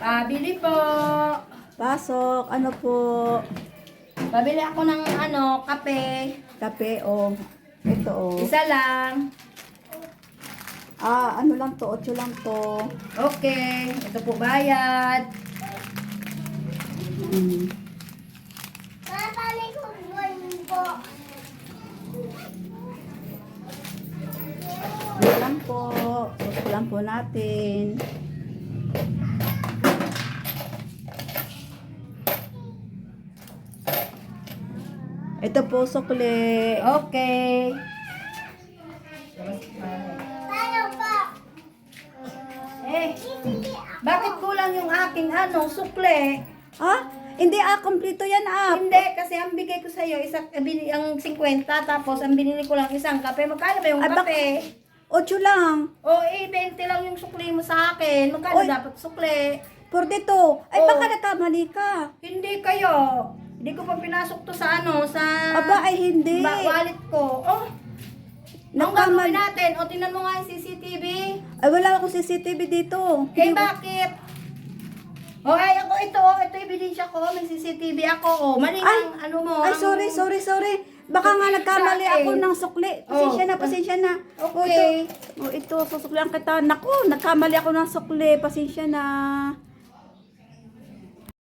Bili po. Pasok. Ano po? Pabili ako ng kape. Kape o. Ito o. Isa lang. Ano lang to? 8 lang to. Okay. Ito po bayad. Mm. Ito lang po. Ito lang po natin. Ito po sukli. Okay. Bakit kulang yung aking sukle? Hindi kompleto yan Hindi, kasi ang bigay ko sa'yo, ang 50, tapos ang binili ko lang isang kape. Magkano ba yung kape? 8 lang. 20 lang yung sukli mo sa akin. Magkano dapat sukli? 42. Ay, Oh. baka nakamali ka. Hindi kayo. Hindi ko pa pinasok to sa sa Aba, ay hindi. wallet ko. Ang gagawin natin, tingnan mo nga yung CCTV. Ay, wala akong CCTV dito. Bakit? Ay, ako ito ebidensya ko, may CCTV ako. Mali ang mo. Ay, sorry. Baka nga nagkamali ako ng sukli. Pasensya na. Okay. Ito, susuklihan kita. Naku, nagkamali ako ng sukli. Pasensya na.